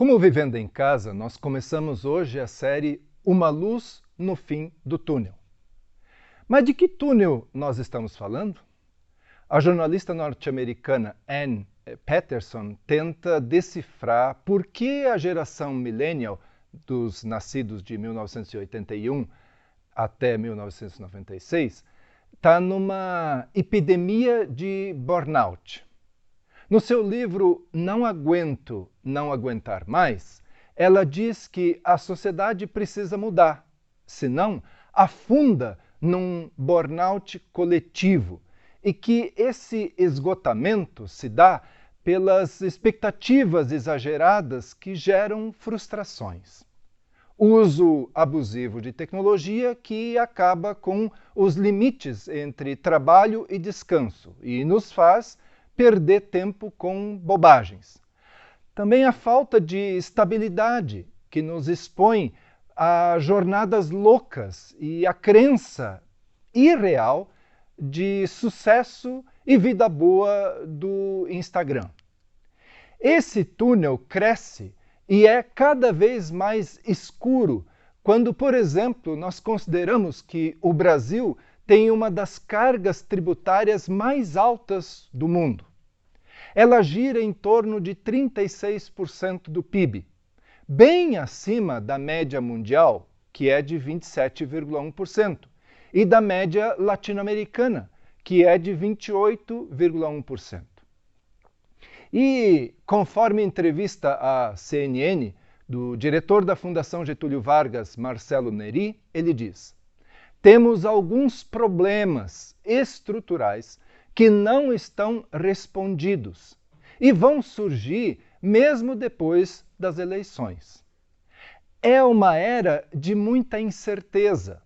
Como Vivendo em Casa, nós começamos hoje a série Uma Luz no Fim do Túnel. Mas de que túnel nós estamos falando? A jornalista norte-americana Ann Patterson tenta decifrar por que a geração millennial, dos nascidos de 1981 até 1996, está numa epidemia de burnout. No seu livro Não Aguento, Não Aguentar Mais, ela diz que a sociedade precisa mudar, senão afunda num burnout coletivo e que esse esgotamento se dá pelas expectativas exageradas que geram frustrações. Uso abusivo de tecnologia que acaba com os limites entre trabalho e descanso e nos faz perder tempo com bobagens. Também a falta de estabilidade, que nos expõe a jornadas loucas e a crença irreal de sucesso e vida boa do Instagram. Esse túnel cresce e é cada vez mais escuro quando, por exemplo, nós consideramos que o Brasil tem uma das cargas tributárias mais altas do mundo. Ela gira em torno de 36% do PIB, bem acima da média mundial, que é de 27,1%, e da média latino-americana, que é de 28,1%. E, conforme entrevista à CNN do diretor da Fundação Getúlio Vargas, Marcelo Neri, ele diz: temos alguns problemas estruturais que não estão respondidos e vão surgir mesmo depois das eleições. É uma era de muita incerteza,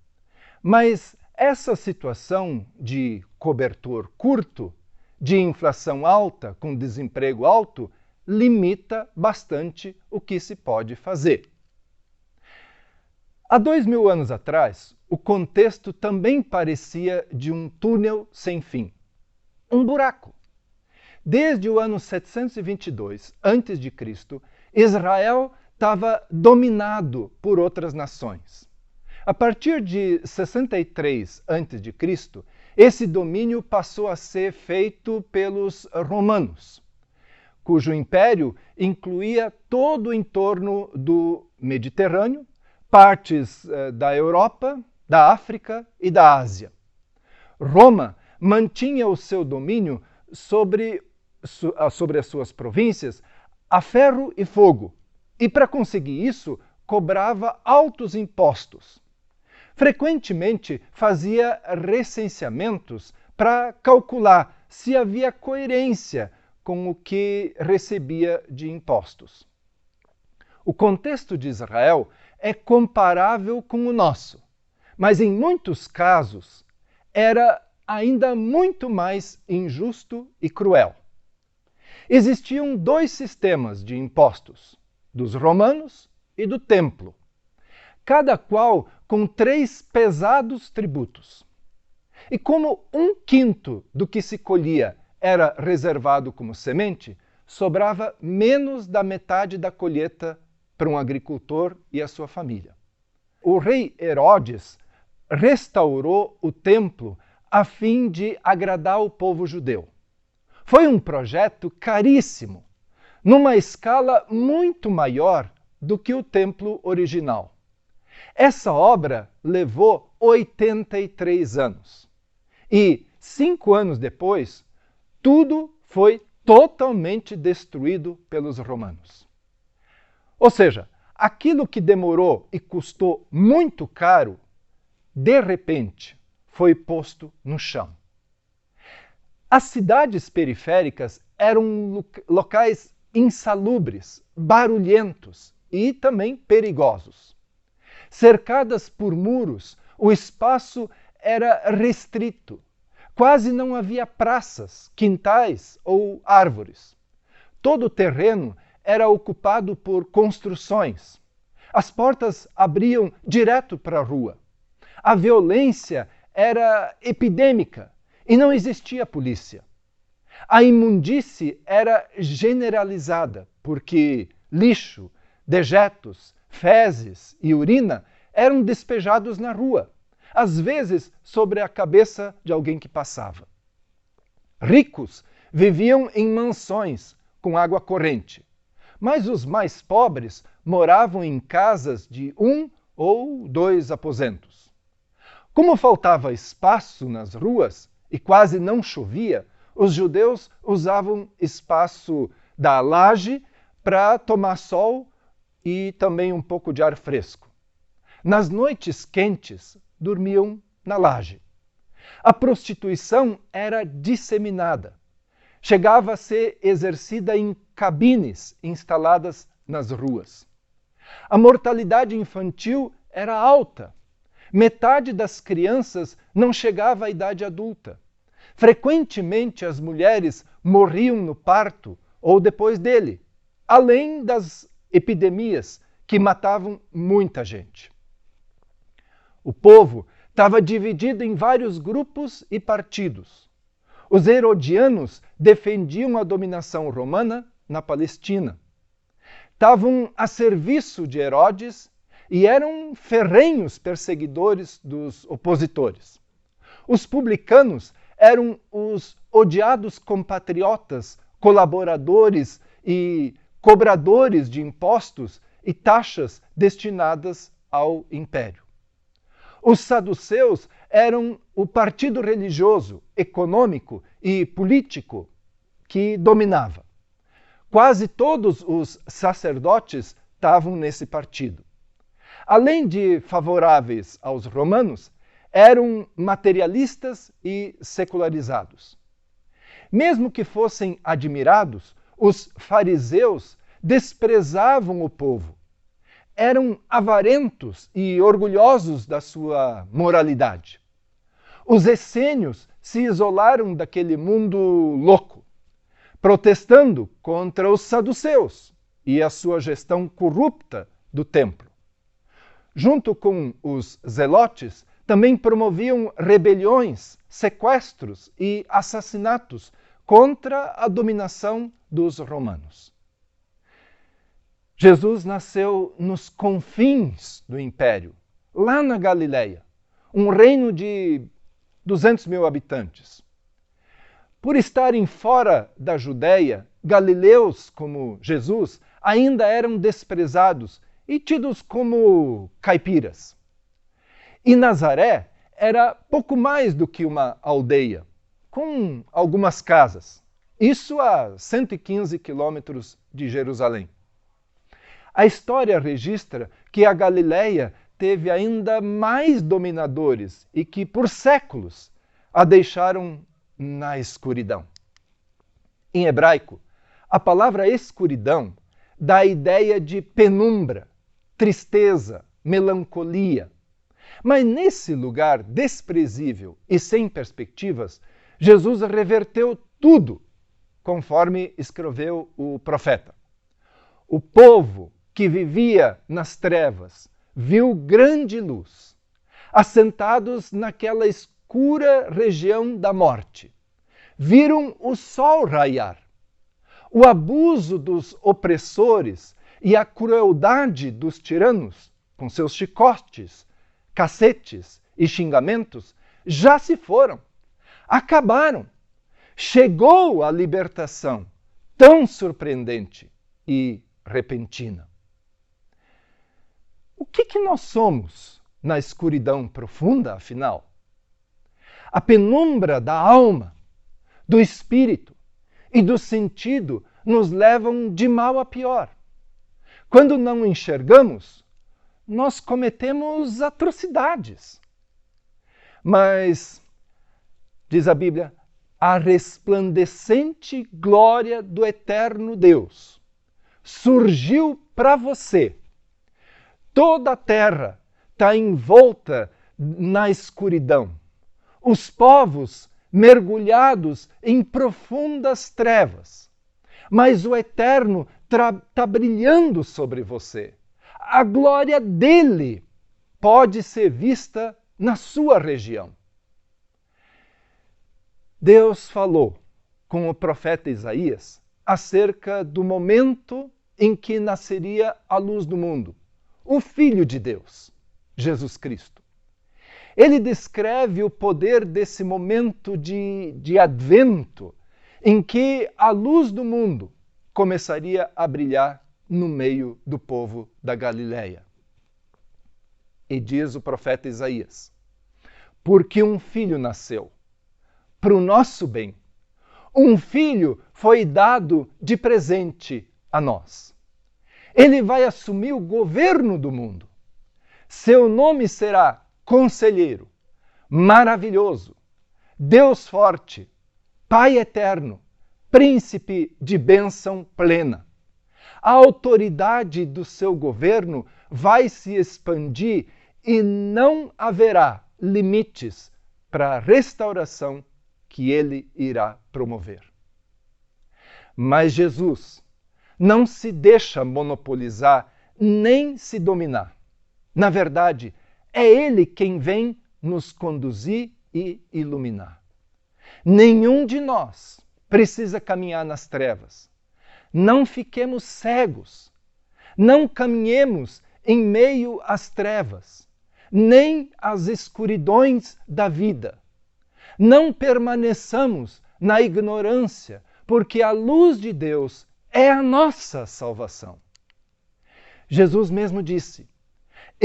mas essa situação de cobertor curto, de inflação alta com desemprego alto, limita bastante o que se pode fazer. Há 2000 anos atrás, o contexto também parecia de um túnel sem fim. Um buraco. Desde o ano 722 a.C., Israel estava dominado por outras nações. A partir de 63 a.C., esse domínio passou a ser feito pelos romanos, cujo império incluía todo o entorno do Mediterrâneo, partes da Europa, da África e da Ásia. Roma mantinha o seu domínio sobre as suas províncias a ferro e fogo, e para conseguir isso cobrava altos impostos. Frequentemente fazia recenseamentos para calcular se havia coerência com o que recebia de impostos. O contexto de Israel é comparável com o nosso, mas em muitos casos era ainda muito mais injusto e cruel. Existiam dois sistemas de impostos, dos romanos e do templo, cada qual com 3 pesados tributos. E como 1/5 do que se colhia era reservado como semente, sobrava menos da metade da colheita para um agricultor e a sua família. O rei Herodes restaurou o templo a fim de agradar o povo judeu. Foi um projeto caríssimo, numa escala muito maior do que o templo original. Essa obra levou 83 anos. E 5 anos depois, tudo foi totalmente destruído pelos romanos. Ou seja, aquilo que demorou e custou muito caro, de repente, foi posto no chão. As cidades periféricas eram locais insalubres, barulhentos e também perigosos. Cercadas por muros, o espaço era restrito. Quase não havia praças, quintais ou árvores. Todo o terreno era ocupado por construções. As portas abriam direto para a rua. A violência era epidêmica e não existia polícia. A imundície era generalizada, porque lixo, dejetos, fezes e urina eram despejados na rua, às vezes sobre a cabeça de alguém que passava. Ricos viviam em mansões com água corrente, mas os mais pobres moravam em casas de 1 ou 2 aposentos. Como faltava espaço nas ruas e quase não chovia, os judeus usavam espaço da laje para tomar sol e também um pouco de ar fresco. Nas noites quentes, dormiam na laje. A prostituição era disseminada. Chegava a ser exercida em cabines instaladas nas ruas. A mortalidade infantil era alta. Metade das crianças não chegava à idade adulta. Frequentemente as mulheres morriam no parto ou depois dele, além das epidemias que matavam muita gente. O povo estava dividido em vários grupos e partidos. Os herodianos defendiam a dominação romana na Palestina. Estavam a serviço de Herodes e eram ferrenhos perseguidores dos opositores. Os publicanos eram os odiados compatriotas, colaboradores e cobradores de impostos e taxas destinadas ao império. Os saduceus eram o partido religioso, econômico e político que dominava. Quase todos os sacerdotes estavam nesse partido. Além de favoráveis aos romanos, eram materialistas e secularizados. Mesmo que fossem admirados, os fariseus desprezavam o povo. Eram avarentos e orgulhosos da sua moralidade. Os essênios se isolaram daquele mundo louco, protestando contra os saduceus e a sua gestão corrupta do templo. Junto com os zelotes, também promoviam rebeliões, sequestros e assassinatos contra a dominação dos romanos. Jesus nasceu nos confins do império, lá na Galileia, um reino de 200 mil habitantes. Por estarem fora da Judéia, galileus como Jesus ainda eram desprezados e tidos como caipiras. E Nazaré era pouco mais do que uma aldeia, com algumas casas. Isso a 115 quilômetros de Jerusalém. A história registra que a Galileia teve ainda mais dominadores e que, por séculos, a deixaram na escuridão. Em hebraico, a palavra escuridão dá a ideia de penumbra, tristeza, melancolia. Mas nesse lugar desprezível e sem perspectivas, Jesus reverteu tudo, conforme escreveu o profeta. O povo que vivia nas trevas viu grande luz. Assentados naquela escura região da morte, viram o sol raiar. O abuso dos opressores e a crueldade dos tiranos, com seus chicotes, cacetes e xingamentos, já se foram, acabaram. Chegou a libertação, tão surpreendente e repentina. O que nós somos na escuridão profunda, afinal? A penumbra da alma, do espírito e do sentido nos levam de mal a pior. Quando não enxergamos, nós cometemos atrocidades. Mas, diz a Bíblia, a resplandecente glória do eterno Deus surgiu para você. Toda a terra está envolta na escuridão. Os povos mergulhados em profundas trevas. Mas o Eterno está brilhando sobre você. A glória dele pode ser vista na sua região. Deus falou com o profeta Isaías acerca do momento em que nasceria a luz do mundo, o Filho de Deus, Jesus Cristo. Ele descreve o poder desse momento de advento, em que a luz do mundo começaria a brilhar no meio do povo da Galileia. E diz o profeta Isaías: porque um filho nasceu, para o nosso bem. Um filho foi dado de presente a nós. Ele vai assumir o governo do mundo. Seu nome será Conselheiro, Maravilhoso, Deus Forte, Pai Eterno, Príncipe de bênção plena. A autoridade do seu governo vai se expandir e não haverá limites para a restauração que ele irá promover. Mas Jesus não se deixa monopolizar nem se dominar. Na verdade, é ele quem vem nos conduzir e iluminar. Nenhum de nós precisa caminhar nas trevas. Não fiquemos cegos. Não caminhemos em meio às trevas, nem às escuridões da vida. Não permaneçamos na ignorância, porque a luz de Deus é a nossa salvação. Jesus mesmo disse: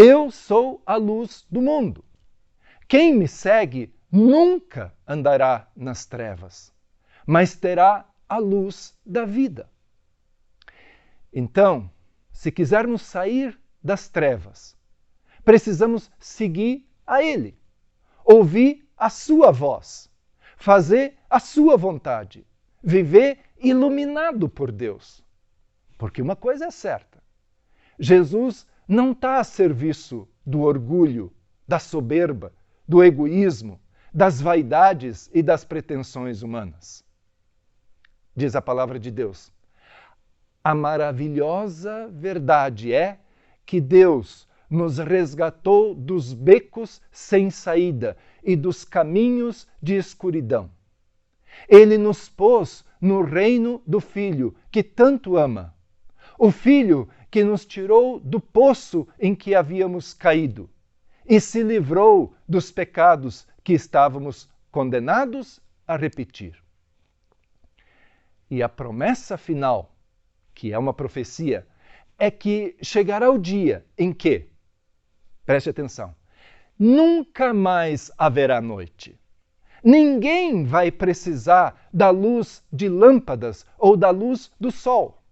eu sou a luz do mundo. Quem me segue nunca andará nas trevas, mas terá a luz da vida. Então, se quisermos sair das trevas, precisamos seguir a Ele, ouvir a sua voz, fazer a sua vontade, viver iluminado por Deus. Porque uma coisa é certa: Jesus não está a serviço do orgulho, da soberba, do egoísmo, das vaidades e das pretensões humanas. Diz a palavra de Deus: a maravilhosa verdade é que Deus nos resgatou dos becos sem saída e dos caminhos de escuridão. Ele nos pôs no reino do Filho que tanto ama, o Filho que nos tirou do poço em que havíamos caído e se livrou dos pecados que estávamos condenados a repetir. E a promessa final, que é uma profecia, é que chegará o dia em que, preste atenção, nunca mais haverá noite. Ninguém vai precisar da luz de lâmpadas ou da luz do sol.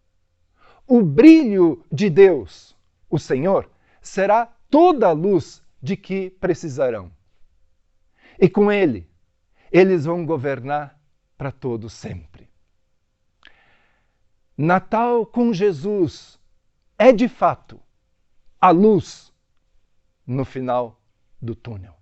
O brilho de Deus, o Senhor, será toda a luz de que precisarão. E com Ele, eles vão governar para todo sempre. Natal com Jesus é, de fato, a luz no final do túnel.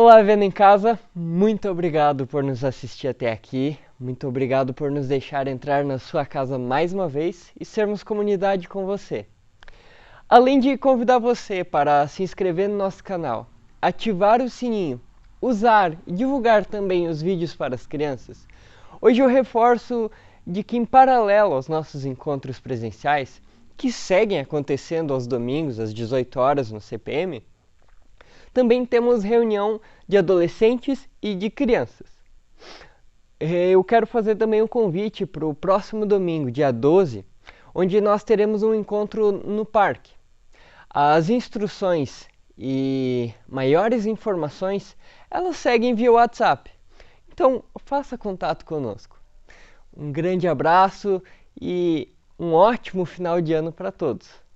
Olá, Vendo em Casa, muito obrigado por nos assistir até aqui, muito obrigado por nos deixar entrar na sua casa mais uma vez e sermos comunidade com você. Além de convidar você para se inscrever no nosso canal, ativar o sininho, usar e divulgar também os vídeos para as crianças, hoje eu reforço de que, em paralelo aos nossos encontros presenciais, que seguem acontecendo aos domingos às 18 horas no CPM, também temos reunião de adolescentes e de crianças. Eu quero fazer também um convite para o próximo domingo, dia 12, onde nós teremos um encontro no parque. As instruções e maiores informações, elas seguem via WhatsApp. Então, faça contato conosco. Um grande abraço e um ótimo final de ano para todos.